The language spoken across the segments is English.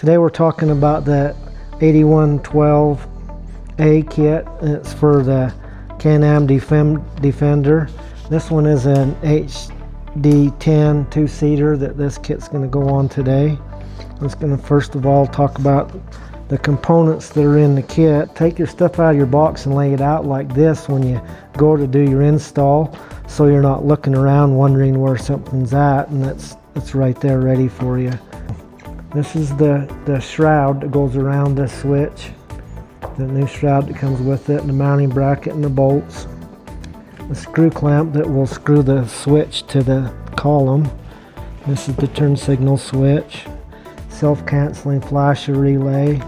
Today we're talking about the 8112A kit. It's for the Can-Am Defender. This one is an HD10 two-seater that this kit's going to go on today. I'm just going to first of all talk about the components that are in the kit. Take your stuff out of your box and lay it out like this when you go to do your install, so you're not looking around wondering where something's at, and it's right there ready for you. This is the shroud that goes around this switch, the new shroud that comes with it, the mounting bracket and the bolts, the screw clamp that will screw the switch to the column. This is the turn signal switch, self-canceling flasher relay,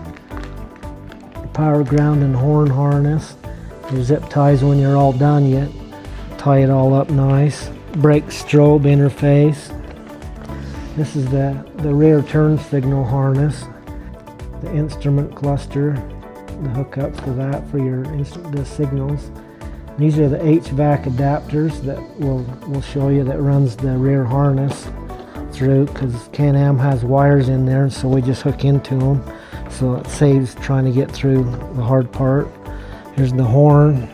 power ground and horn harness, your zip ties. When you're all done, you tie it all up nice. Brake strobe interface. This is the rear turn signal harness, the instrument cluster, the hookup for that for the signals. These are the HVAC adapters that we'll show you, that runs the rear harness through, because Can-Am has wires in there, so we just hook into them, so it saves trying to get through the hard part. Here's the horn,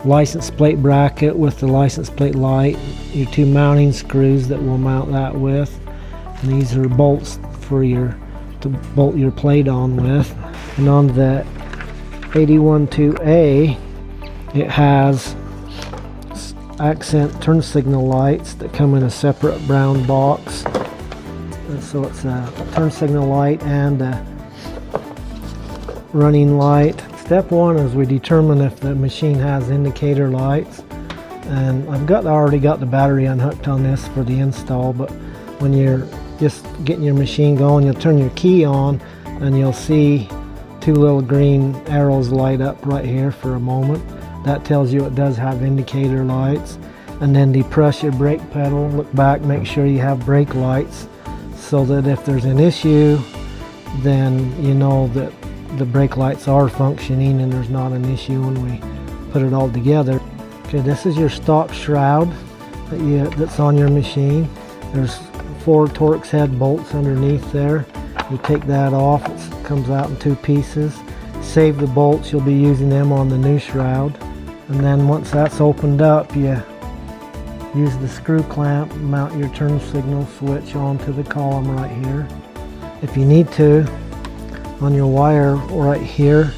license plate bracket with the license plate light, your two mounting screws that we'll mount that with, and these are bolts for to bolt your plate on with. And on the 8112A, it has accent turn signal lights that come in a separate brown box. And so it's a turn signal light and a running light. Step one is we determine if the machine has indicator lights, and I've already got the battery unhooked on this for the install, but when you're just getting your machine going, you'll turn your key on and you'll see two little green arrows light up right here for a moment. That tells you it does have indicator lights. And then depress your brake pedal, look back, make sure you have brake lights, so that if there's an issue, then you know that the brake lights are functioning and there's not an issue when we put it all together. Okay, this is your stock shroud that's on your machine. There's 4 Torx head bolts underneath there. You take that off, it comes out in 2 pieces. Save the bolts, you'll be using them on the new shroud. And then once that's opened up, you use the screw clamp, mount your turn signal switch onto the column right here. If you need to, on your wire right here,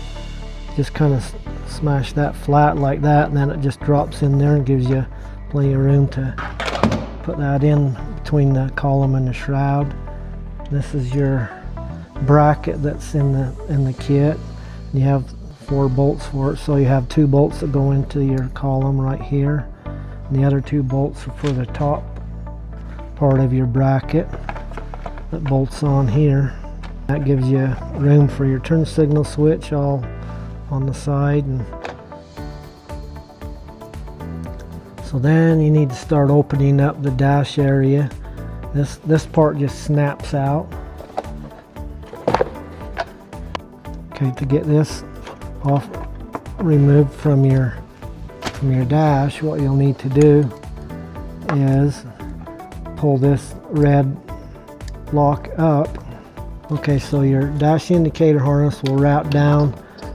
just kind of smash that flat like that, and then it just drops in there and gives you plenty of room to put that in between the column and the shroud. This is your bracket that's in the kit. You have 4 bolts for it, so you have 2 bolts that go into your column right here, and the other 2 bolts are for the top part of your bracket that bolts on here. That gives you room for your turn signal switch all on the side. And so then you need to start opening up the dash area. This part just snaps out. Okay, to get this off, removed from your dash, what you'll need to do is pull this red lock up. Okay, so your dash indicator harness will wrap down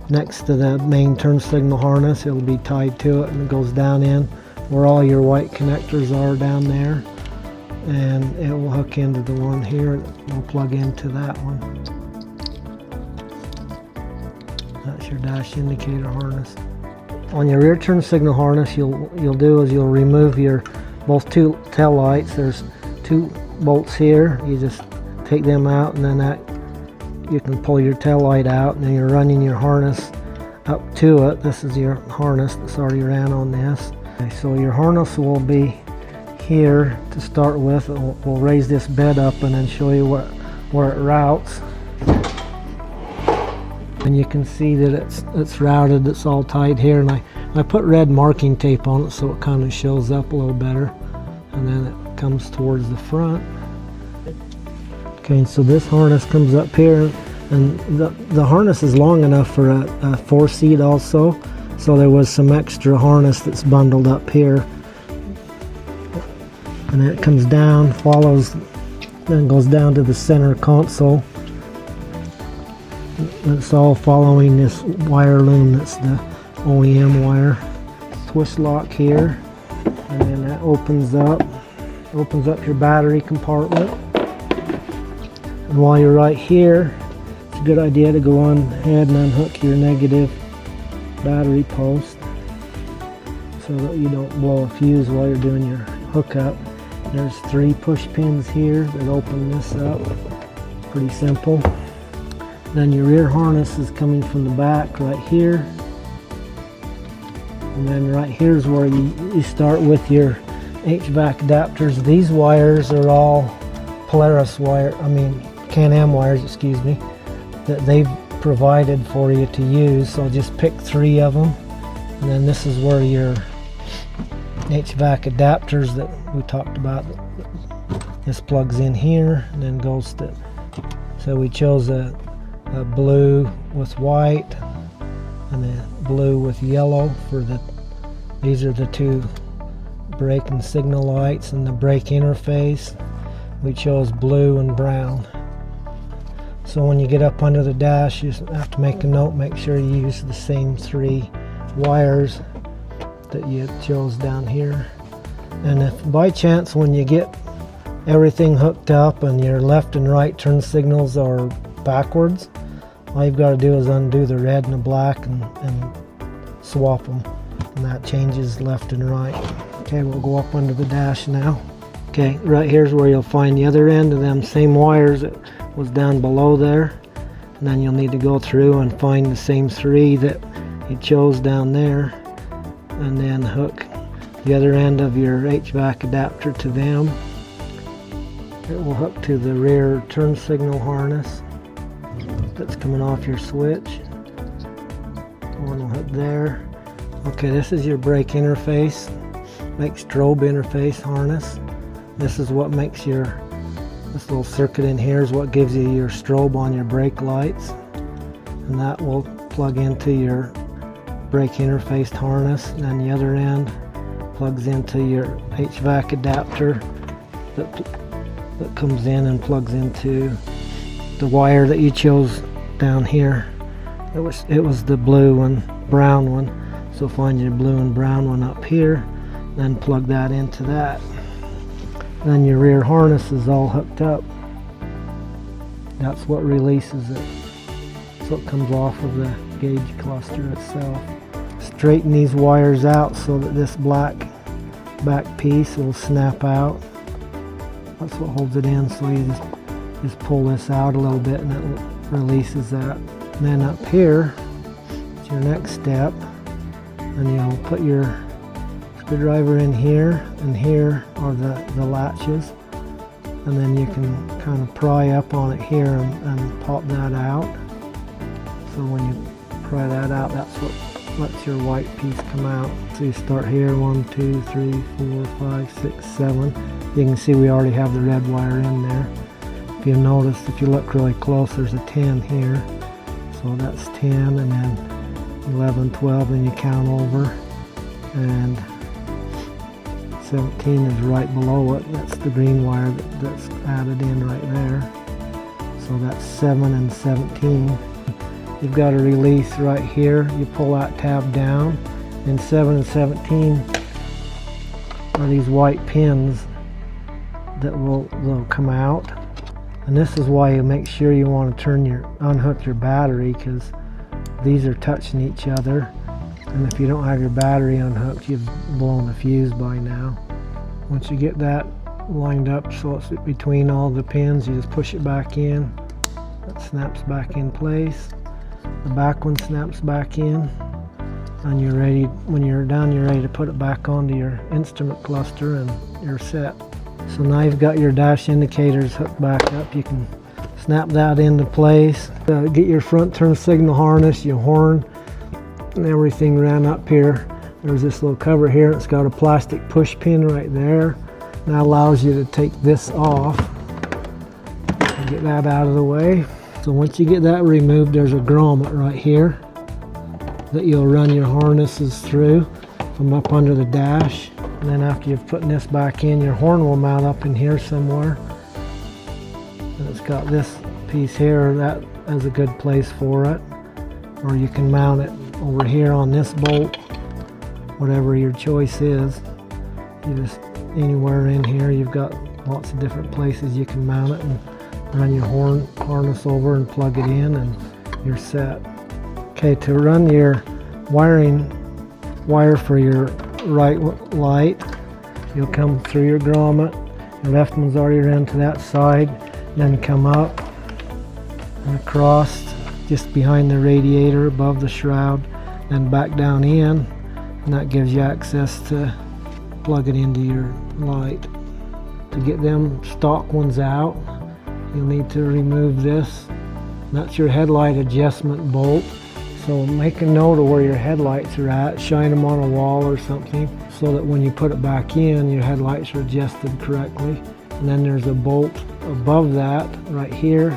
next to the main turn signal harness. It'll be tied to it, and it goes down in where all your white connectors are down there, and it will hook into the one here that will plug into that one. That's your dash indicator harness. On your rear turn signal harness, you'll remove both 2 tail lights. There's 2 bolts here. You just take them out, and then you can pull your tail light out, and then you're running your harness up to it. This is your harness that's already ran on this. Okay, so your harness will be here to start with. We'll raise this bed up and then show you where it routes. And you can see that it's routed, it's all tight here, and I put red marking tape on it so it kind of shows up a little better, and then it comes towards the front. Okay, so this harness comes up here, and the harness is long enough for a 4-seat also, so there was some extra harness that's bundled up here, and then it comes down, follows, then goes down to the center console, It's all following this wire loom. That's the OEM wire. Twist lock here, and then that opens up your battery compartment. And while you're right here, it's a good idea to go on ahead and unhook your negative battery post so that you don't blow a fuse while you're doing your hookup. There's 3 push pins here that open this up. Pretty simple. Then your rear harness is coming from the back right here. And then right here is where you start with your HVAC adapters. These wires are all Polaris wire, Can-Am wires, excuse me, that they've provided for you to use. So just pick 3 of them. And then this is where your HVAC adapters that we talked about, this plugs in here and then goes to, so we chose a blue with white and a blue with yellow for these are the 2 brake and signal lights, and the brake interface we chose blue and brown. So when you get up under the dash, you have to make a note, make sure you use the same 3 wires that you chose down here. And if by chance when you get everything hooked up and your left and right turn signals are backwards, all you've got to do is undo the red and the black and swap them, and that changes left and right. Okay, we'll go up under the dash now. Okay, right here's where you'll find the other end of them same wires that was down below there, and then you'll need to go through and find the same 3 that you chose down there, and then hook the other end of your HVAC adapter to them. It will hook to the rear turn signal harness that's coming off your switch. One will hook there. Okay, this is your brake interface, strobe interface harness. This is what makes this little circuit in here is what gives you your strobe on your brake lights, and that will plug into your brake interface harness, and then the other end plugs into your HVAC adapter that comes in and plugs into the wire that you chose down here. It was the blue and brown one, so find your blue and brown one up here, then plug that into that. Then your rear harness is all hooked up. That's what releases it, so it comes off of the gauge cluster itself. Straighten these wires out so that this black back piece will snap out. That's what holds it in, so you just pull this out a little bit and it releases that. And then up here is your next step, and you'll put your screwdriver in here, and here are the latches, and then you can kind of pry up on it here and pop that out. So when you pry that out, that's what lets your white piece come out. So you start here, 1, 2, 3, 4, 5, 6, 7. You can see we already have the red wire in there. If you notice, if you look really close, there's a 10 here. So that's 10, and then 11, 12, and you count over. And 17 is right below it. That's the green wire that's added in right there. So that's 7 and 17. You've got a release right here. You pull that tab down, and 7 and 17 are these white pins that will come out. And this is why you make sure you want to unhook your battery, because these are touching each other, and if you don't have your battery unhooked, you've blown the fuse by now. Once you get that lined up so it's between all the pins, you just push it back in. That snaps back in place. The back one snaps back in, and you're ready. When you're done, you're ready to put it back onto your instrument cluster, and you're set. So now you've got your dash indicators hooked back up. You can snap that into place. Get your front turn signal harness, your horn, and everything ran up here. There's this little cover here. It's got a plastic push pin right there. That allows you to take this off and get that out of the way. So once you get that removed, there's a grommet right here that you'll run your harnesses through from up under the dash. And then after you've put this back in, your horn will mount up in here somewhere. And it's got this piece here that is a good place for it, or you can mount it over here on this bolt, whatever your choice is. You just anywhere in here, you've got lots of different places you can mount it, and run your harness over and plug it in, and you're set. Okay, to run your wire for your right light, you'll come through your grommet. Your left one's already ran to that side, then come up and across just behind the radiator above the shroud, then back down in, and that gives you access to plug it into your light. To get them stock ones out, you'll need to remove this. That's your headlight adjustment bolt. So make a note of where your headlights are at, shine them on a wall or something, so that when you put it back in, your headlights are adjusted correctly. And then there's a bolt above that right here.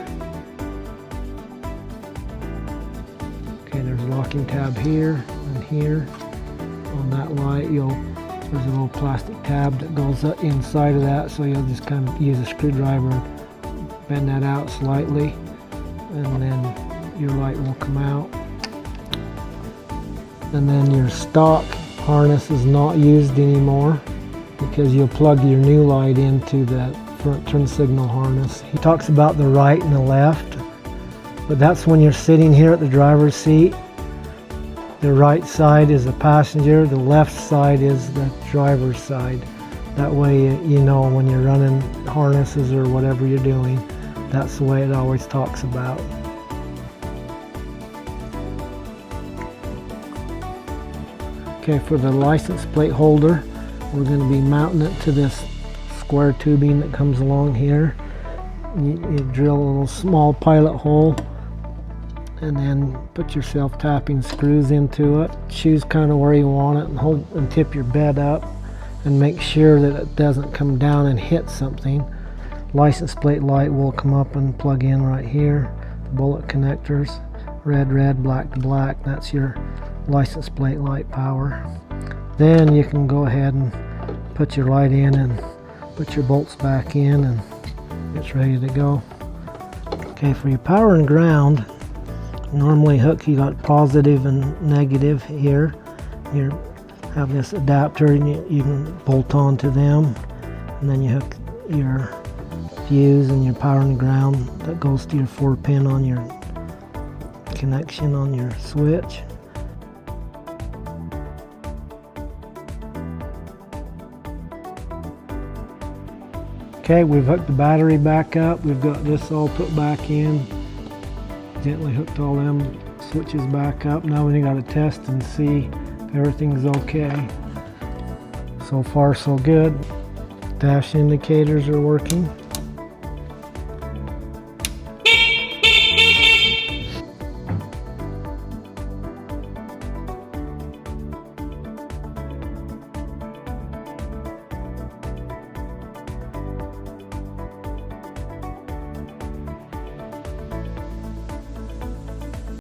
Okay, there's a locking tab here and here. On that light, there's a little plastic tab that goes up inside of that, so you'll just kind of use a screwdriver and bend that out slightly, and then your light will come out. And then your stock harness is not used anymore, because you'll plug your new light into that front turn signal harness. He talks about the right and the left, but that's when you're sitting here at the driver's seat. The right side is the passenger, the left side is the driver's side. That way you know when you're running harnesses or whatever you're doing, that's the way it always talks about. Okay, for the license plate holder, we're going to be mounting it to this square tubing that comes along here. You drill a little small pilot hole, and then put your self-tapping screws into it. Choose kind of where you want it, and hold and tip your bed up, and make sure that it doesn't come down and hit something. License plate light will come up and plug in right here. The bullet connectors, red, black to black. That's your license plate light power. Then you can go ahead and put your light in and put your bolts back in, and it's ready to go. Okay, for your power and ground, normally hook, you got positive and negative here. You have this adapter, and you can bolt onto them, and then you hook your fuse and your power and ground that goes to your 4-pin on your connection on your switch. Okay, we've hooked the battery back up. We've got this all put back in. Gently hooked all them switches back up. Now we got to test and see if everything's okay. So far so good. Dash indicators are working.